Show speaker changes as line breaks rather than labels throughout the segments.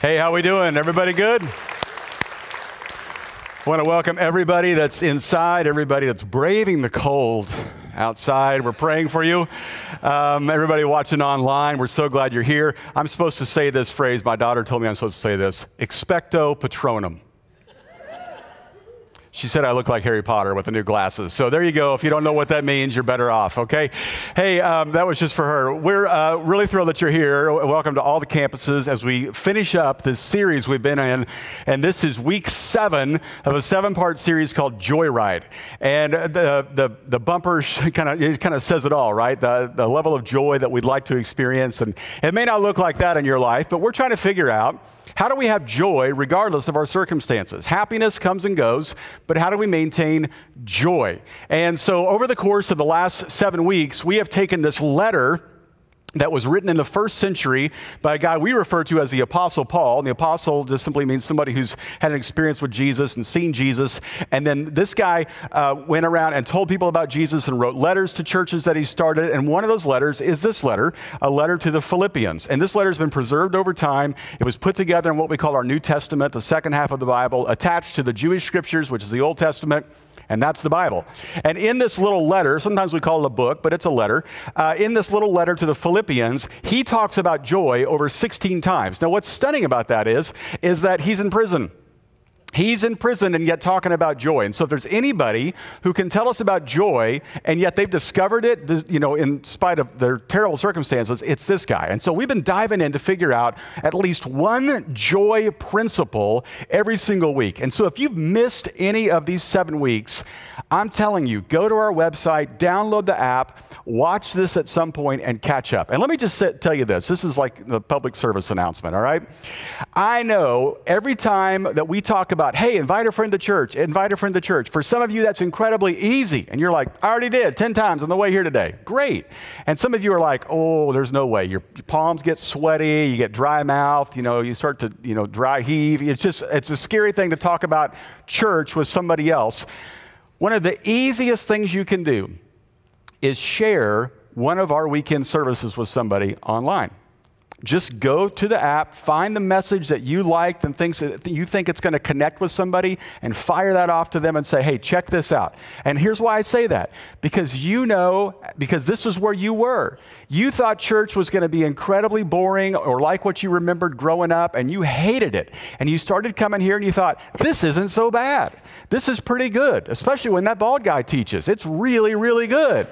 Hey, how we doing? Everybody good? I want to welcome everybody that's inside, everybody that's braving the cold outside. We're praying for you. Everybody watching online, we're so glad you're here. I'm supposed to say this phrase. My daughter told me I'm supposed to say this. Expecto Patronum. She said I look like Harry Potter with the new glasses. So there you go. If you don't know what that means, you're better off, okay? Hey, that was just for her. We're really thrilled that you're here. Welcome to all the campuses as we finish up this series we've been in. And this is week 7 of a 7-part series called Joyride. And the bumper kind of says it all, right? The level of joy that we'd like to experience. And it may not look like that in your life, but we're trying to figure out, how do we have joy regardless of our circumstances? Happiness comes and goes, but how do we maintain joy? And so over the course of the last 7 weeks, we have taken this letter that was written in the first century by a guy we refer to as the Apostle Paul. And the apostle just simply means somebody who's had an experience with Jesus and seen Jesus. And then this guy went around and told people about Jesus and wrote letters to churches that he started. And one of those letters is this letter, a letter to the Philippians. And this letter has been preserved over time. It was put together in what we call our New Testament, the second half of the Bible, attached to the Jewish scriptures, which is the Old Testament. And that's the Bible. And in this little letter, sometimes we call it a book, but it's a letter. In this little letter to the Philippians, he talks about joy over 16 times. Now, what's stunning about that is that he's in prison. He's in prison and yet talking about joy. And so if there's anybody who can tell us about joy and yet they've discovered it, in spite of their terrible circumstances, it's this guy. And so we've been diving in to figure out at least one joy principle every single week. And so if you've missed any of these 7 weeks, I'm telling you, go to our website, download the app, watch this at some point and catch up. And let me just tell you this. This is like the public service announcement, all right? I know every time that we talk about, hey, invite a friend to church, invite a friend to church. For some of you, that's incredibly easy. And you're like, I already did 10 times on the way here today. Great. And some of you are like, oh, there's no way. Your palms get sweaty, you get dry mouth, you start to, dry heave. It's a scary thing to talk about church with somebody else. One of the easiest things you can do is share one of our weekend services with somebody online. Just go to the app, find the message that you liked and you think it's going to connect with somebody, and fire that off to them and say, hey, check this out. And here's why I say that. Because because this is where you were. You thought church was going to be incredibly boring or like what you remembered growing up, and you hated it. And you started coming here and you thought, this isn't so bad. This is pretty good, especially when that bald guy teaches. It's really, really good.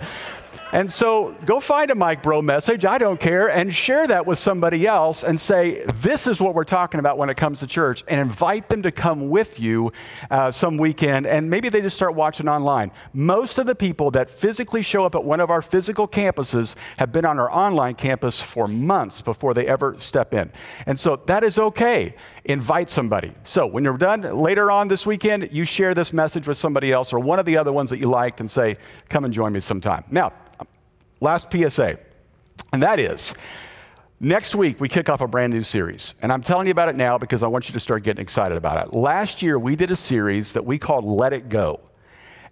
And so go find a Mike Bro message, I don't care, and share that with somebody else and say, this is what we're talking about when it comes to church, and invite them to come with you some weekend, and maybe they just start watching online. Most of the people that physically show up at one of our physical campuses have been on our online campus for months before they ever step in. And so that is okay. Invite somebody. So when you're done later on this weekend, you share this message with somebody else or one of the other ones that you liked and say, come and join me sometime. Now, last PSA, and that is, next week we kick off a brand new series. And I'm telling you about it now because I want you to start getting excited about it. Last year we did a series that we called Let It Go.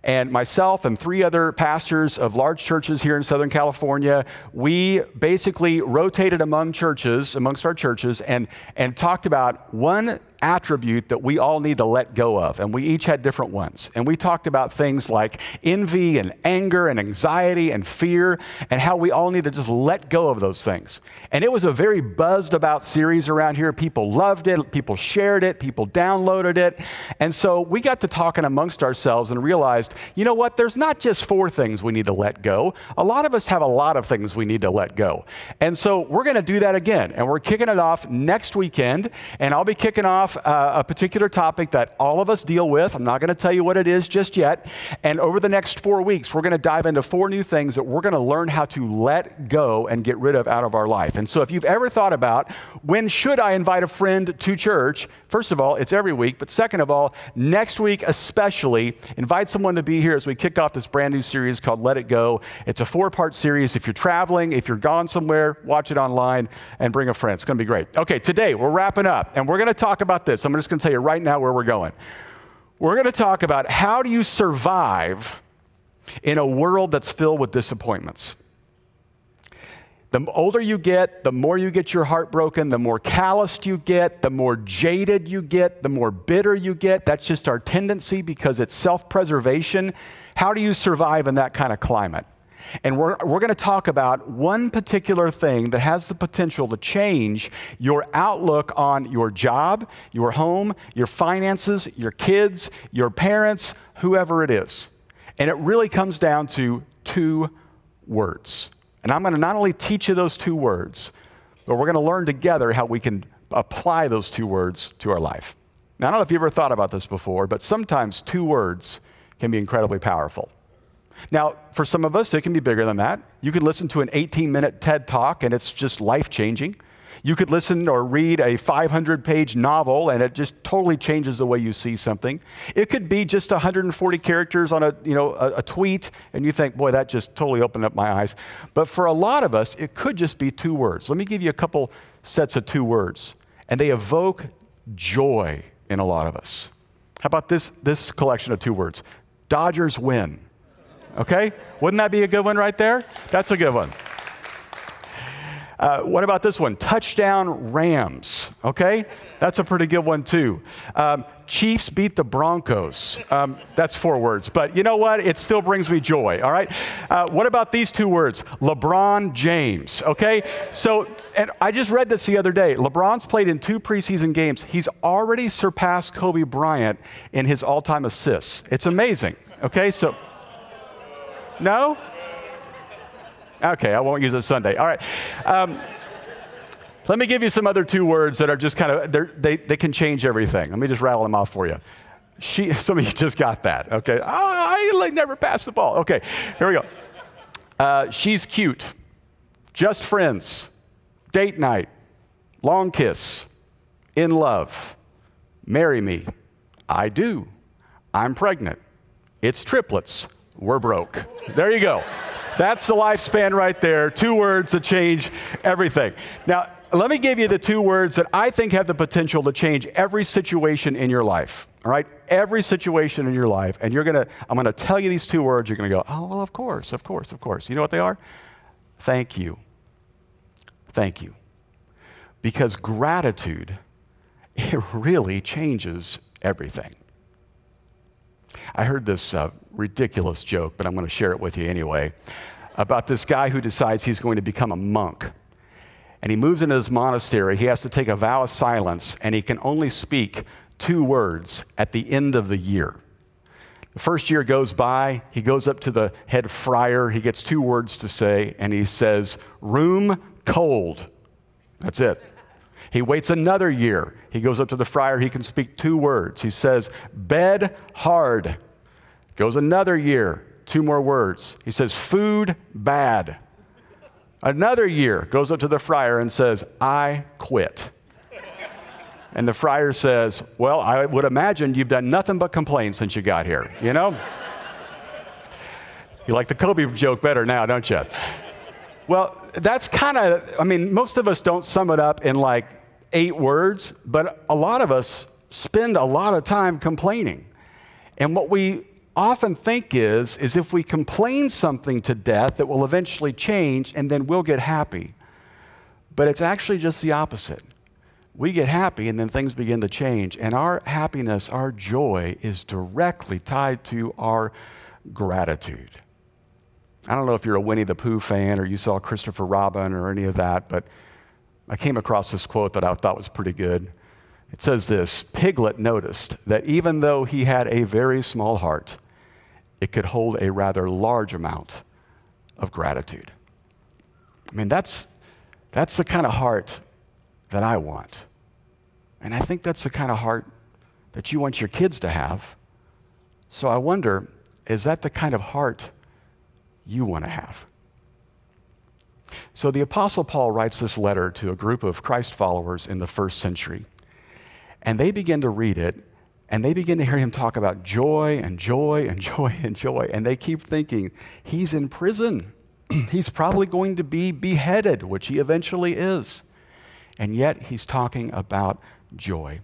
And myself and 3 other pastors of large churches here in Southern California, we basically rotated amongst our churches, and talked about one attribute that we all need to let go of. And we each had different ones. And we talked about things like envy and anger and anxiety and fear, and how we all need to just let go of those things. And it was a very buzzed about series around here. People loved it. People shared it. People downloaded it. And so we got to talking amongst ourselves and realized, you know what? There's not just 4 things we need to let go. A lot of us have a lot of things we need to let go. And so we're going to do that again. And we're kicking it off next weekend. And I'll be kicking off a particular topic that all of us deal with. I'm not going to tell you what it is just yet. And over the next 4 weeks, we're going to dive into 4 new things that we're going to learn how to let go and get rid of out of our life. And so if you've ever thought about, when should I invite a friend to church? First of all, it's every week. But second of all, next week especially, invite someone to be here as we kick off this brand new series called Let It Go. It's a 4-part series. If you're traveling, if you're gone somewhere, watch it online and bring a friend. It's going to be great. Okay, today we're wrapping up and we're going to talk about this. I'm just going to tell you right now where we're going. We're going to talk about how do you survive in a world that's filled with disappointments. The older you get, the more you get your heart broken, the more calloused you get, the more jaded you get, the more bitter you get. That's just our tendency because it's self-preservation. How do you survive in that kind of climate? And we're going to talk about one particular thing that has the potential to change your outlook on your job, your home, your finances, your kids, your parents, whoever it is. And it really comes down to 2 words. And I'm going to not only teach you those 2 words, but we're going to learn together how we can apply those 2 words to our life. Now, I don't know if you've ever thought about this before, but sometimes 2 words can be incredibly powerful. Now, for some of us, it can be bigger than that. You could listen to an 18-minute TED Talk, and it's just life-changing. You could listen or read a 500-page novel, and it just totally changes the way you see something. It could be just 140 characters on a tweet, and you think, boy, that just totally opened up my eyes. But for a lot of us, it could just be 2 words. Let me give you a couple sets of 2 words, and they evoke joy in a lot of us. How about this collection of 2 words? Dodgers win. Okay? Wouldn't that be a good one right there? That's a good one. What about this one? Touchdown Rams. Okay? That's a pretty good one too. Chiefs beat the Broncos. That's 4 words. But you know what? It still brings me joy. All right? What about these 2 words? LeBron James. Okay? So, and I just read this the other day. LeBron's played in 2 preseason games. He's already surpassed Kobe Bryant in his all-time assists. It's amazing. Okay? So, no? Okay, I won't use it Sunday. All right. Let me give you some other 2 words that are just kind of, they can change everything. Let me just rattle them off for you. Some of you just got that, okay? I never passed the ball. Okay, here we go. She's cute. Just friends. Date night. Long kiss. In love. Marry me. I do. I'm pregnant. It's triplets. We're broke. There you go. That's the lifespan right there. 2 words that change everything. Now, let me give you the 2 words that I think have the potential to change every situation in your life. All right? Every situation in your life. And I'm going to tell you these 2 words. You're going to go, oh, well, of course, of course, of course. You know what they are? Thank you. Thank you. Because gratitude, it really changes everything. I heard this ridiculous joke, but I'm going to share it with you anyway, about this guy who decides he's going to become a monk. And he moves into this monastery. He has to take a vow of silence, and he can only speak 2 words at the end of the year. The first year goes by. He goes up to the head friar. He gets 2 words to say, and he says, room cold. That's it. He waits another year. He goes up to the friar. He can speak 2 words. He says, bed hard. Goes another year, 2 more words. He says, food bad. Another year, goes up to the friar and says, I quit. And the friar says, well, I would imagine you've done nothing but complain since you got here, you know? You like the Kobe joke better now, don't you? Well, that's kind of, I mean, most of us don't sum it up in like 8 words, but a lot of us spend a lot of time complaining. And what we often think is if we complain something to death, that will eventually change and then we'll get happy. But it's actually just the opposite. We get happy and then things begin to change. And our happiness, our joy is directly tied to our gratitude. I don't know if you're a Winnie the Pooh fan or you saw Christopher Robin or any of that, but I came across this quote that I thought was pretty good. It says this, Piglet noticed that even though he had a very small heart, it could hold a rather large amount of gratitude. I mean, that's the kind of heart that I want. And I think that's the kind of heart that you want your kids to have. So I wonder, is that the kind of heart you want to have? So the Apostle Paul writes this letter to a group of Christ followers in the 1st century. And they begin to read it, and they begin to hear him talk about joy and joy and joy and joy. And they keep thinking, he's in prison. He's probably going to be beheaded, which he eventually is. And yet he's talking about joy.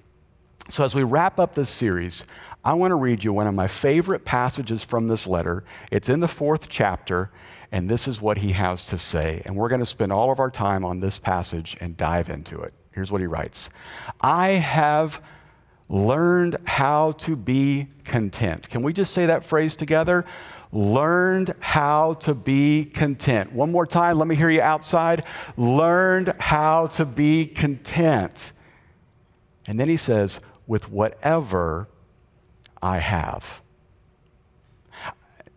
So as we wrap up this series, I want to read you one of my favorite passages from this letter. It's in the 4th chapter, And this is what he has to say. And we're going to spend all of our time on this passage and dive into it. Here's what he writes. I have learned how to be content. Can we just say that phrase together? Learned how to be content. One more time, let me hear you outside. Learned how to be content. And then he says, with whatever I have.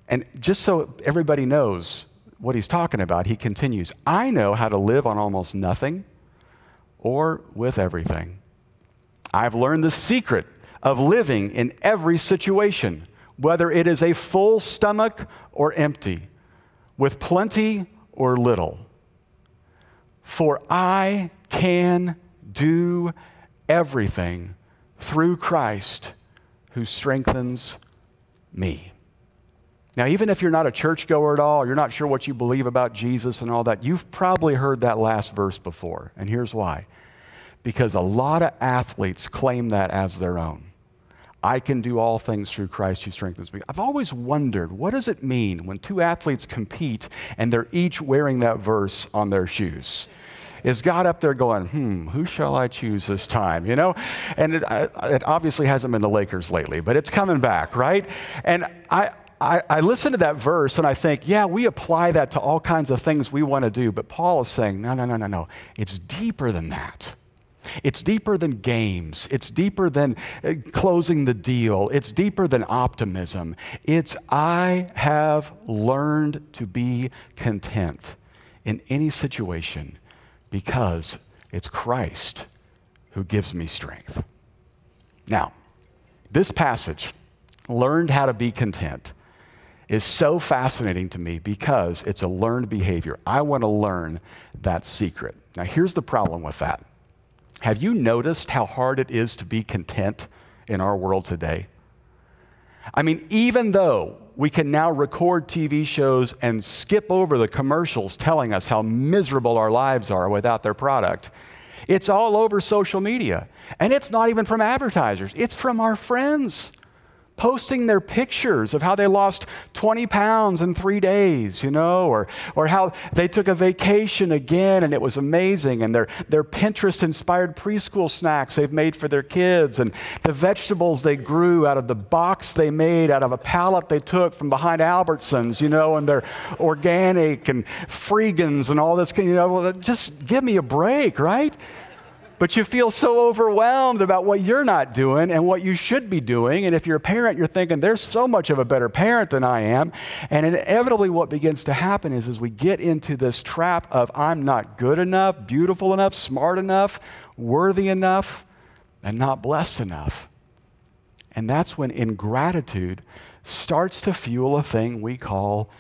And just so everybody knows what he's talking about, he continues, I know how to live on almost nothing or with everything. I've learned the secret of living in every situation, whether it is a full stomach or empty, with plenty or little. For I can do everything through Christ who strengthens me. Now, even if you're not a churchgoer at all, or you're not sure what you believe about Jesus and all that, you've probably heard that last verse before. And here's why. Because a lot of athletes claim that as their own. I can do all things through Christ who strengthens me. I've always wondered, what does it mean when two athletes compete and they're each wearing that verse on their shoes? Is God up there going, who shall I choose this time, you know? And it obviously hasn't been the Lakers lately, but it's coming back, right? And I listen to that verse and I think, yeah, we apply that to all kinds of things we want to do, but Paul is saying, no. It's deeper than that. It's deeper than games. It's deeper than closing the deal. It's deeper than optimism. It's I have learned to be content in any situation because it's Christ who gives me strength. Now, this passage, learned how to be content, is so fascinating to me because it's a learned behavior. I want to learn that secret. Now, here's the problem with that. Have you noticed how hard it is to be content in our world today? I mean, even though we can now record TV shows and skip over the commercials telling us how miserable our lives are without their product, it's all over social media. And it's not even from advertisers. It's from our friends posting their pictures of how they lost 20 pounds in 3 days, you know, or how they took a vacation again and it was amazing, and their Pinterest-inspired preschool snacks they've made for their kids, and the vegetables they grew out of the box they made out of a pallet they took from behind Albertsons, you know, and they're organic and Freegans and all this, you know, well, just give me a break, right? But you feel so overwhelmed about what you're not doing and what you should be doing. And if you're a parent, you're thinking, there's so much of a better parent than I am. And inevitably what begins to happen is we get into this trap of I'm not good enough, beautiful enough, smart enough, worthy enough, and not blessed enough. And that's when ingratitude starts to fuel a thing we call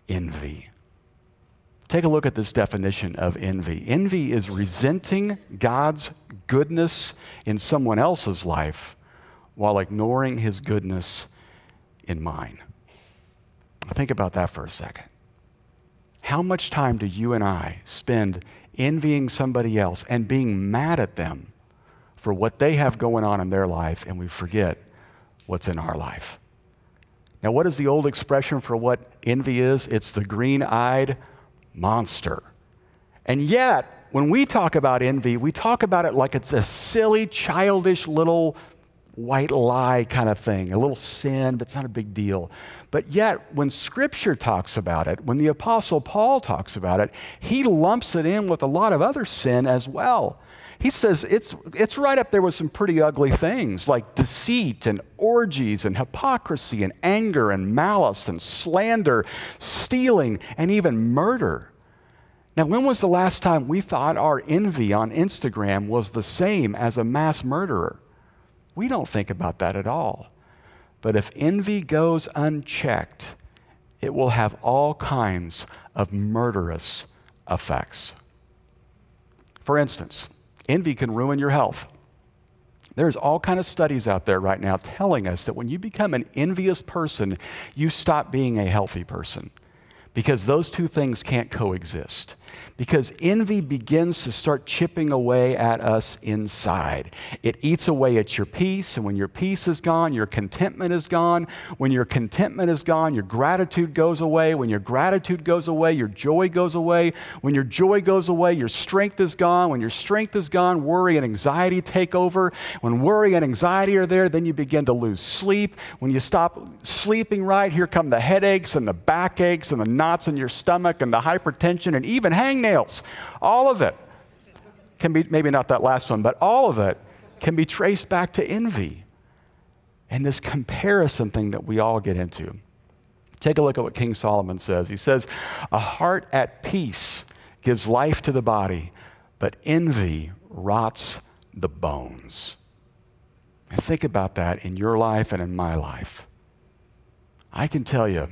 envy. Take a look at this definition of envy. Envy is resenting God's goodness in someone else's life while ignoring his goodness in mine. Think about that for a second. How much time do you and I spend envying somebody else and being mad at them for what they have going on in their life, and we forget what's in our life? Now, what is the old expression for what envy is? It's the green-eyed monster. And yet, when we talk about envy, we talk about it like it's a silly, childish little white lie kind of thing, a little sin, but it's not a big deal. But yet, when Scripture talks about it, when the Apostle Paul talks about it, he lumps it in with a lot of other sin as well. He says it's right up there with some pretty ugly things like deceit and orgies and hypocrisy and anger and malice and slander, stealing, and even murder. Now, when was the last time we thought our envy on Instagram was the same as a mass murderer? We don't think about that at all. But if envy goes unchecked, it will have all kinds of murderous effects. For instance, envy can ruin your health. There's all kinds of studies out there right now telling us that when you become an envious person, you stop being a healthy person, because those two things can't coexist. because envy begins to start chipping away at us inside. It eats away at your peace, and when your peace is gone, your contentment is gone. When your contentment is gone, your gratitude goes away. When your gratitude goes away, your joy goes away. When your joy goes away, your strength is gone. When your strength is gone, worry and anxiety take over. When worry and anxiety are there, then you begin to lose sleep. When you stop sleeping right, here come the headaches and the backaches and the knots in your stomach and the hypertension and even hangnails. All of it can be, maybe not that last one, but all of it can be traced back to envy and this comparison thing that we all get into. Take a look at what King Solomon says. He says, a heart at peace gives life to the body, but envy rots the bones. And think about that in your life and in my life. I can tell you,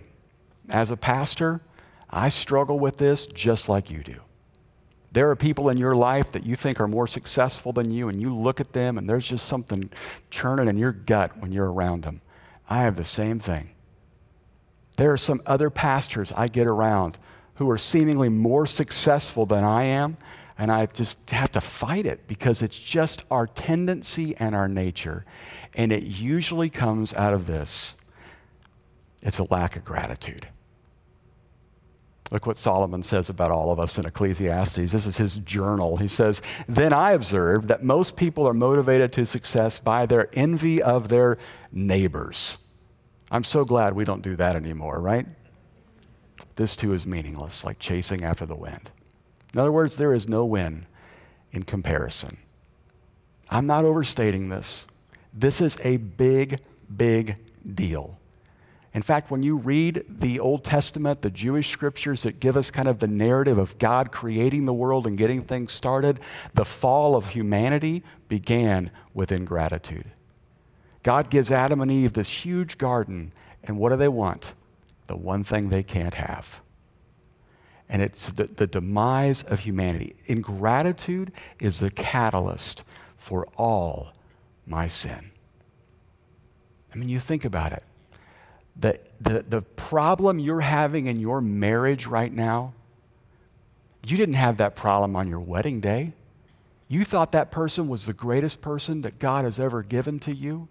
as a pastor, I struggle with this just like you do. There are people in your life that you think are more successful than you, and you look at them and there's just something churning in your gut when you're around them. I have the same thing. There are some other pastors I get around who are seemingly more successful than I am, and I just have to fight it because it's just our tendency and our nature. And it usually comes out of this. It's a lack of gratitude. Look what Solomon says about all of us in Ecclesiastes. This is his journal. He says, then I observed that most people are motivated to success by their envy of their neighbors. I'm so glad we don't do that anymore, right? This too is meaningless, like chasing after the wind. In other words, there is no win in comparison. I'm not overstating this. This is a big, big deal. In fact, when you read the Old Testament, the Jewish scriptures that give us kind of the narrative of God creating the world and getting things started, the fall of humanity began with ingratitude. God gives Adam and Eve this huge garden, and what do they want? The one thing they can't have. And it's the demise of humanity. Ingratitude is the catalyst for all my sin. I mean, you think about it. The problem you're having in your marriage right now, you didn't have that problem on your wedding day. You thought that person was the greatest person that God has ever given to you.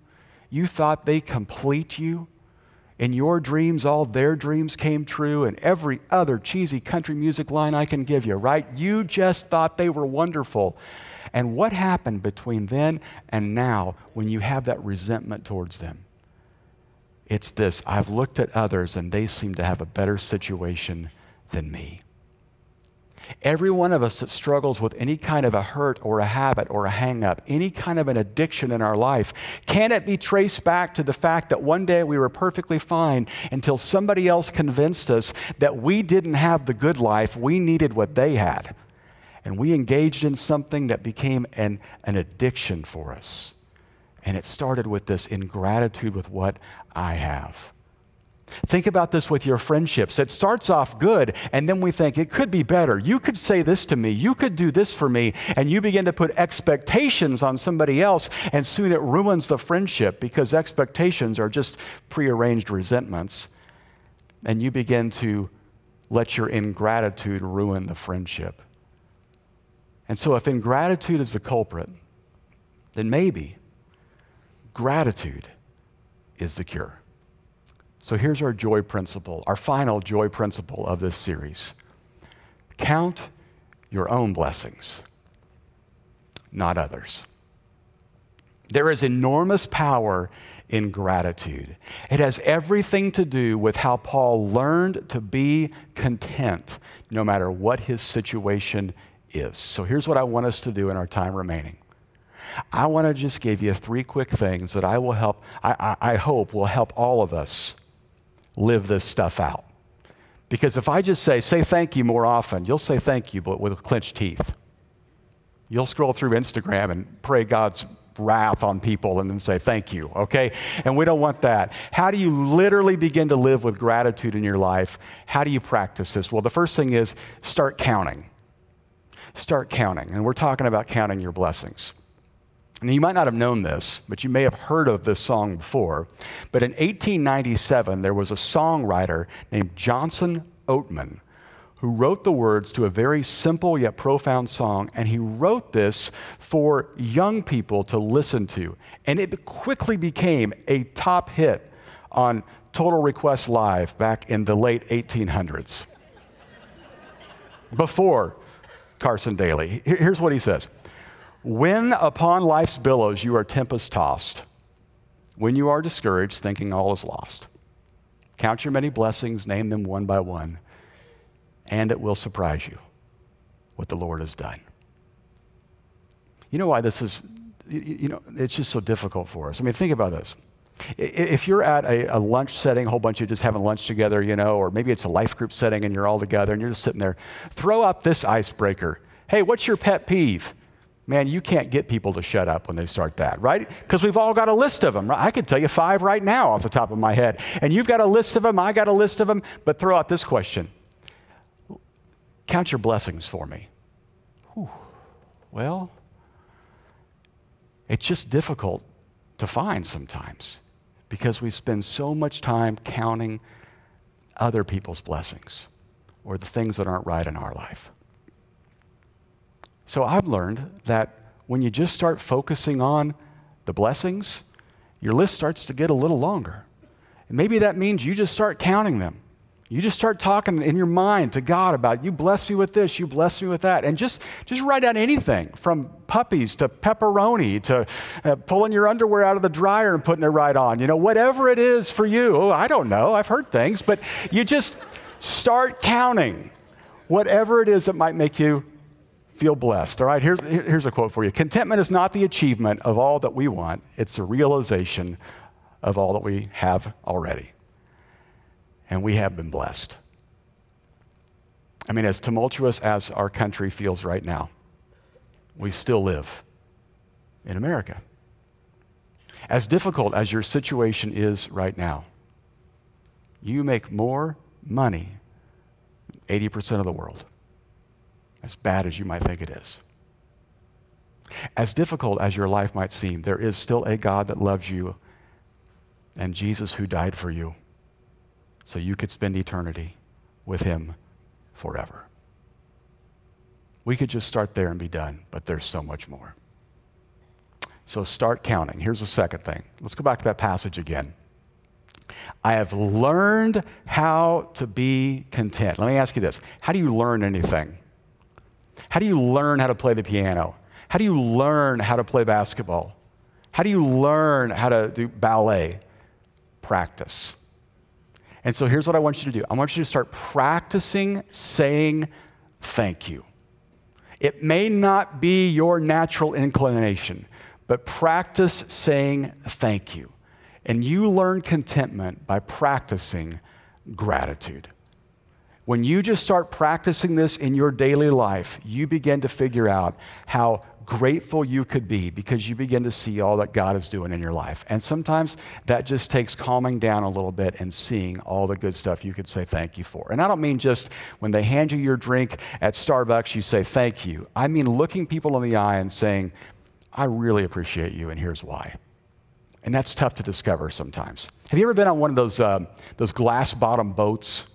You thought they complete you. In your dreams, all their dreams came true, and every other cheesy country music line I can give you, right? You just thought they were wonderful. And what happened between then and now when you have that resentment towards them? It's this: I've looked at others and they seem to have a better situation than me. Every one of us that struggles with any kind of a hurt or a habit or a hang-up, any kind of an addiction in our life, can it be traced back to the fact that one day we were perfectly fine until somebody else convinced us that we didn't have the good life, we needed what they had, and we engaged in something that became an addiction for us? And it started with this ingratitude with what I have. Think about this with your friendships. It starts off good, and then we think it could be better. You could say this to me. You could do this for me. And you begin to put expectations on somebody else, and soon it ruins the friendship because expectations are just prearranged resentments. And you begin to let your ingratitude ruin the friendship. And so if ingratitude is the culprit, then maybe gratitude is the cure. So here's our joy principle, our final joy principle of this series. Count your own blessings, not others. There is enormous power in gratitude. It has everything to do with how Paul learned to be content no matter what his situation is. So here's what I want us to do in our time remaining. I want to just give you 3 quick things that I hope will help all of us live this stuff out. Because if I just say thank you more often, you'll say thank you, but with clenched teeth. You'll scroll through Instagram and pray God's wrath on people and then say thank you, okay? And we don't want that. How do you literally begin to live with gratitude in your life? How do you practice this? Well, the first thing is start counting. Start counting. And we're talking about counting your blessings. And you might not have known this, but you may have heard of this song before. But in 1897, there was a songwriter named Johnson Oatman who wrote the words to a very simple yet profound song, and he wrote this for young people to listen to. And it quickly became a top hit on Total Request Live back in the late 1800s, before Carson Daly. Here's what he says. When upon life's billows you are tempest-tossed, when you are discouraged, thinking all is lost, count your many blessings, name them one by one, and it will surprise you what the Lord has done. You know why this is, it's just so difficult for us. I mean, think about this. If you're at a lunch setting, a whole bunch of you just having lunch together, or maybe it's a life group setting and you're all together and you're just sitting there, throw out this icebreaker. Hey, what's your pet peeve? Man, you can't get people to shut up when they start that, right? Because we've all got a list of them. I could tell you 5 right now off the top of my head. And you've got a list of them, I got a list of them, but throw out this question. Count your blessings for me. Whew. Well, it's just difficult to find sometimes because we spend so much time counting other people's blessings or the things that aren't right in our life. So I've learned that when you just start focusing on the blessings, your list starts to get a little longer. And maybe that means you just start counting them. You just start talking in your mind to God about, you bless me with this, you bless me with that. And just write down anything from puppies to pepperoni to pulling your underwear out of the dryer and putting it right on. Whatever it is for you. Oh, I don't know. I've heard things. But you just start counting whatever it is that might make you feel blessed. All right, here's a quote for you. Contentment is not the achievement of all that we want. It's the realization of all that we have already. And we have been blessed. I mean, as tumultuous as our country feels right now, we still live in America. As difficult as your situation is right now, you make more money than 80% of the world. As bad as you might think it is. As difficult as your life might seem, there is still a God that loves you and Jesus who died for you so you could spend eternity with him forever. We could just start there and be done, but there's so much more. So start counting. Here's the second thing. Let's go back to that passage again. I have learned how to be content. Let me ask you this. How do you learn anything? How do you learn how to play the piano? How do you learn how to play basketball? How do you learn how to do ballet? Practice. And so here's what I want you to do. I want you to start practicing saying thank you. It may not be your natural inclination, but practice saying thank you. And you learn contentment by practicing gratitude. When you just start practicing this in your daily life, you begin to figure out how grateful you could be because you begin to see all that God is doing in your life. And sometimes that just takes calming down a little bit and seeing all the good stuff you could say thank you for. And I don't mean just when they hand you your drink at Starbucks, you say thank you. I mean looking people in the eye and saying, I really appreciate you and here's why. And that's tough to discover sometimes. Have you ever been on one of those glass-bottom boats?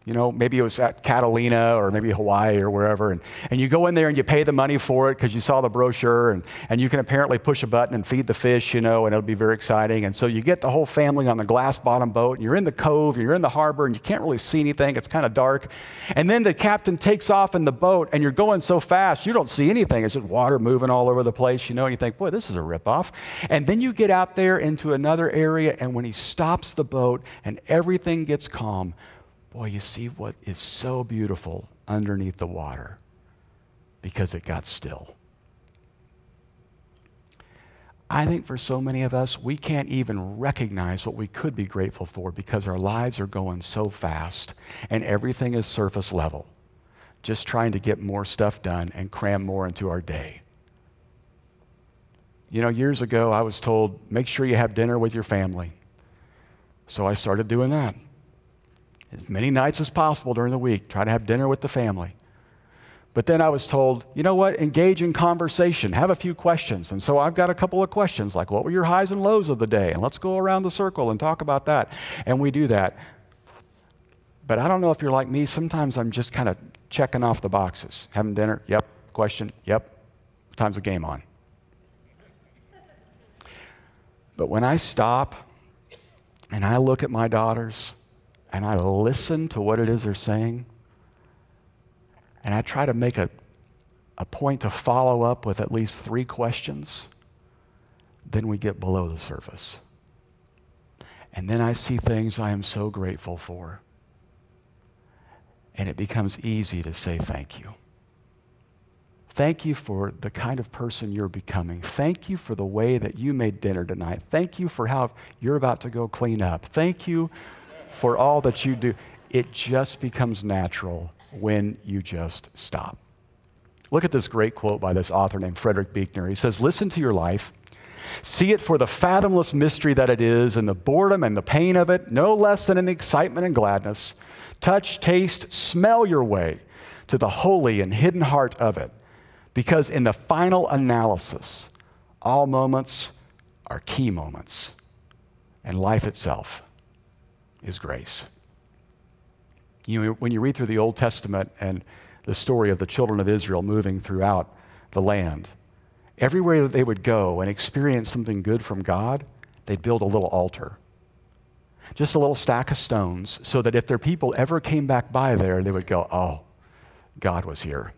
Maybe it was at Catalina or maybe Hawaii or wherever, and you go in there and you pay the money for it because you saw the brochure, and you can apparently push a button and feed the fish, and it'll be very exciting. And so you get the whole family on the glass-bottom boat, and you're in the cove, you're in the harbor, and you can't really see anything. It's kind of dark. And then the captain takes off in the boat, and you're going so fast, you don't see anything. It's just water moving all over the place, and you think, boy, this is a ripoff. And then you get out there into another area, and when he stops the boat and everything gets calm, boy, you see what is so beautiful underneath the water because it got still. I think for so many of us, we can't even recognize what we could be grateful for because our lives are going so fast and everything is surface level, just trying to get more stuff done and cram more into our day. Years ago, I was told, make sure you have dinner with your family. So I started doing that. As many nights as possible during the week, try to have dinner with the family. But then I was told, you know what, engage in conversation, have a few questions. And so I've got a couple of questions like, what were your highs and lows of the day? And let's go around the circle and talk about that. And we do that. But I don't know if you're like me. Sometimes I'm just kind of checking off the boxes. Having dinner? Yep. Question? Yep. What time's the game on? But when I stop and I look at my daughters and I listen to what it is they're saying, and I try to make a point to follow up with at least 3 questions, then we get below the surface. And then I see things I am so grateful for. And it becomes easy to say thank you. Thank you for the kind of person you're becoming. Thank you for the way that you made dinner tonight. Thank you for how you're about to go clean up. Thank you for all that you do. It just becomes natural when you just stop. Look at this great quote by this author named Frederick Buechner. He says, "Listen to your life. See it for the fathomless mystery that it is, and the boredom and the pain of it, no less than in the excitement and gladness. Touch, taste, smell your way to the holy and hidden heart of it. Because in the final analysis, all moments are key moments, and life itself is grace." You know, when you read through the Old Testament and the story of the children of Israel moving throughout the land, everywhere that they would go and experience something good from God, they'd build a little altar. Just a little stack of stones, so that if their people ever came back by there, they would go, "Oh, God was here.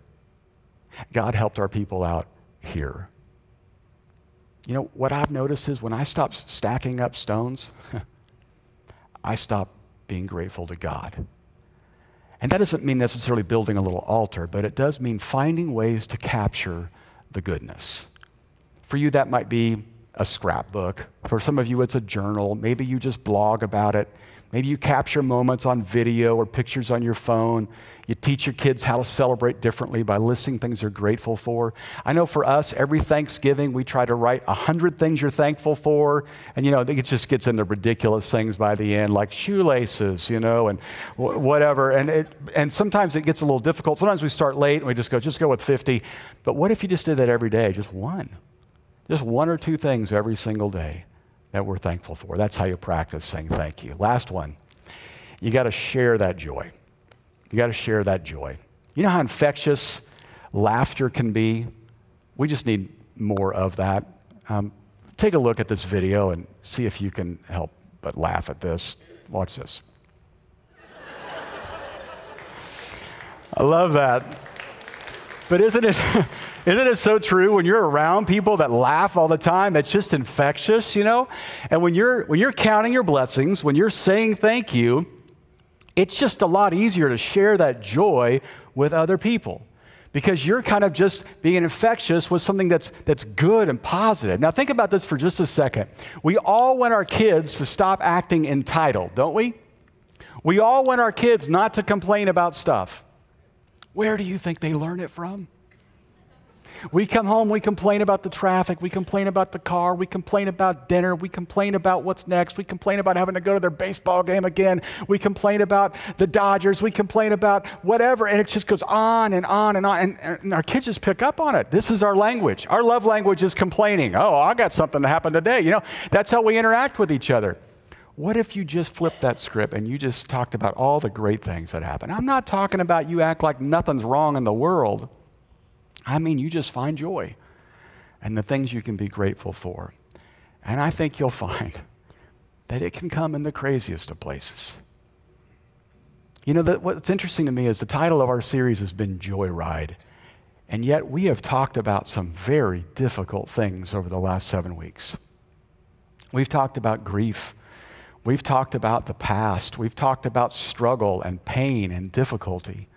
God helped our people out here." You know, what I've noticed is when I stop stacking up stones, I stop being grateful to God. And that doesn't mean necessarily building a little altar, but it does mean finding ways to capture the goodness. For you, that might be a scrapbook. For some of you, it's a journal. Maybe you just blog about it. Maybe you capture moments on video or pictures on your phone. You teach your kids how to celebrate differently by listing things they're grateful for. I know for us, every Thanksgiving, we try to write 100 things you're thankful for. And, you know, it just gets into ridiculous things by the end, like shoelaces, you know, and whatever. And sometimes it gets a little difficult. Sometimes we start late and we just go with 50. But what if you just did that every day? Just one or 2 things every single day that we're thankful for. That's how you practice saying thank you. Last one, you got to share that joy. You got to share that joy. You know how infectious laughter can be? We just need more of that. Take a look at this video and see if you can help but laugh at this. Watch this. I love that. But isn't it so true when you're around people that laugh all the time? It's just infectious, you know? And when you're counting your blessings, when you're saying thank you, it's just a lot easier to share that joy with other people because you're kind of just being infectious with something that's good and positive. Now think about this for just a second. We all want our kids to stop acting entitled, don't we? We all want our kids not to complain about stuff. Where do you think they learn it from? We come home, we complain about the traffic, we complain about the car, we complain about dinner, we complain about what's next, we complain about having to go to their baseball game again, we complain about the Dodgers, we complain about whatever, and it just goes on and on and on, and our kids just pick up on it. This is our language. Our love language is complaining. Oh, I got something to happen today. You know, that's how we interact with each other. What if you just flipped that script and you just talked about all the great things that happen? I'm not talking about you act like nothing's wrong in the world. I mean, you just find joy and the things you can be grateful for. And I think you'll find that it can come in the craziest of places. You know, what's interesting to me is the title of our series has been Joyride. And yet we have talked about some very difficult things over the last 7 weeks. We've talked about grief. We've talked about the past. We've talked about struggle and pain and difficulty.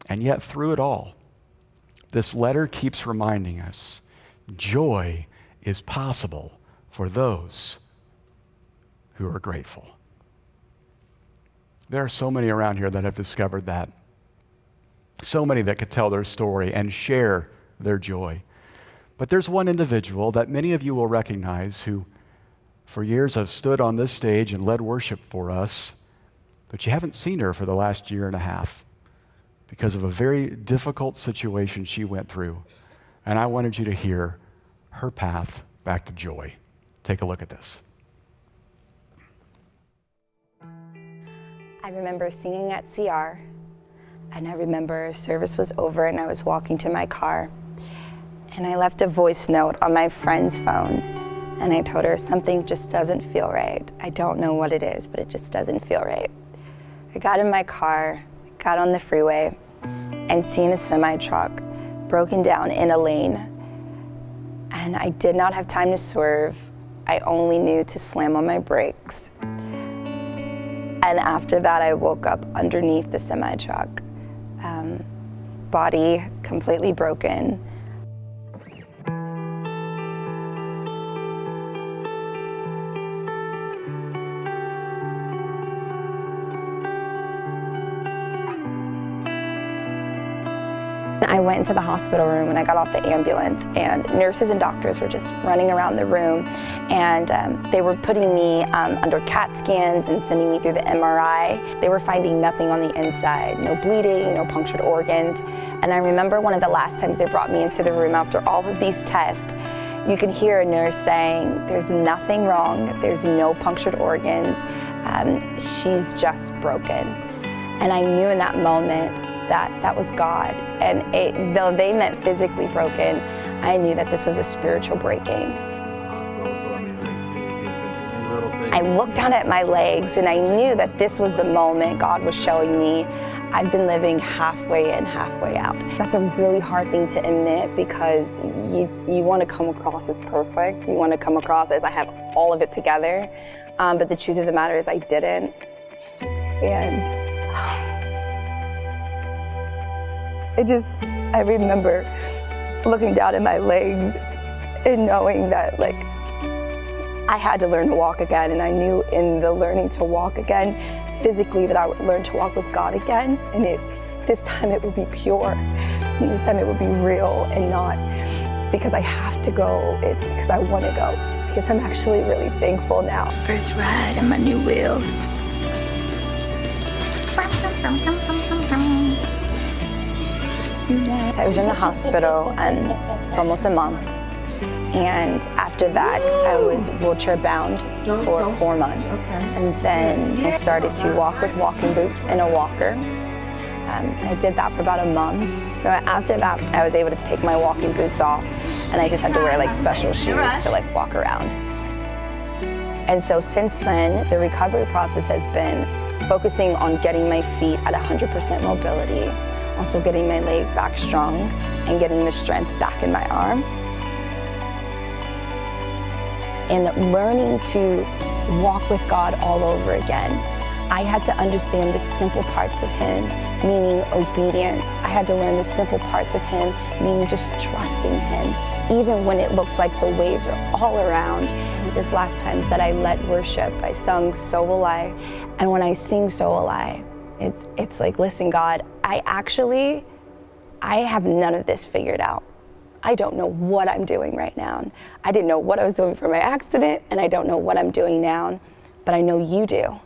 And yet through it all, this letter keeps reminding us joy is possible for those who are grateful. There are so many around here that have discovered that. So many that could tell their story and share their joy. But there's one individual that many of you will recognize who for years have stood on this stage and led worship for us, but you haven't seen her for the last year and a half because of a very difficult situation she went through. And I wanted you to hear her path back to joy. Take a look at this.
I remember singing at CR, and I remember service was over and I was walking to my car, and I left a voice note on my friend's phone, and I told her something just doesn't feel right. I don't know what it is, but it just doesn't feel right. I got in my car, got on the freeway, and seen a semi-truck broken down in a lane, and I did not have time to swerve. I only knew to slam on my brakes. And after that, I woke up underneath the semi-truck, body completely broken. I went into the hospital room and I got off the ambulance, and nurses and doctors were just running around the room, and they were putting me under CAT scans and sending me through the MRI. They were finding nothing on the inside, no bleeding, no punctured organs. And I remember one of the last times they brought me into the room after all of these tests, you can hear a nurse saying, "There's nothing wrong, there's no punctured organs, she's just broken." And I knew in that moment that was God. And though they meant physically broken, I knew that this was a spiritual breaking. I looked down at my legs and I knew that this was the moment God was showing me I've been living halfway in, halfway out. That's a really hard thing to admit, because you want to come across as perfect. You want to come across as I have all of it together. But the truth of the matter is I didn't. And I remember looking down at my legs and knowing that, like, I had to learn to walk again. And I knew in the learning to walk again, physically, that I would learn to walk with God again. And this time it would be pure. And this time it would be real, and not because I have to go. It's because I want to go. Because I'm actually really thankful now. First ride on my new wheels. I was in the hospital for almost a month, and after that I was wheelchair bound for 4 months. And then I started to walk with walking boots and a walker. I did that for about a month. So after that I was able to take my walking boots off, and I just had to wear like special shoes to like walk around. And so since then the recovery process has been focusing on getting my feet at 100% mobility, also getting my leg back strong, and getting the strength back in my arm. And learning to walk with God all over again. I had to understand the simple parts of Him, meaning obedience. I had to learn the simple parts of Him, meaning just trusting Him, even when it looks like the waves are all around. This last time that I led worship, I sung "So Will I," and when I sing "So Will I," it's like, listen, God, I have none of this figured out. I don't know what I'm doing right now. I didn't know what I was doing for my accident, and I don't know what I'm doing now, but I know you do.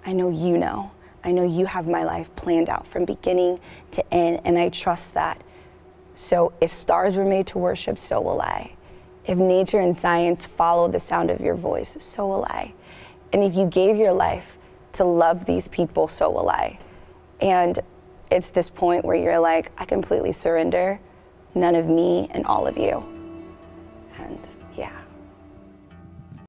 I know you know. I know you have my life planned out from beginning to end, and I trust that. So if stars were made to worship, so will I. If nature and science follow the sound of your voice, so will I. And if you gave your life to love these people, so will I. And it's this point where you're like, I completely surrender, none of me and all of you. And yeah.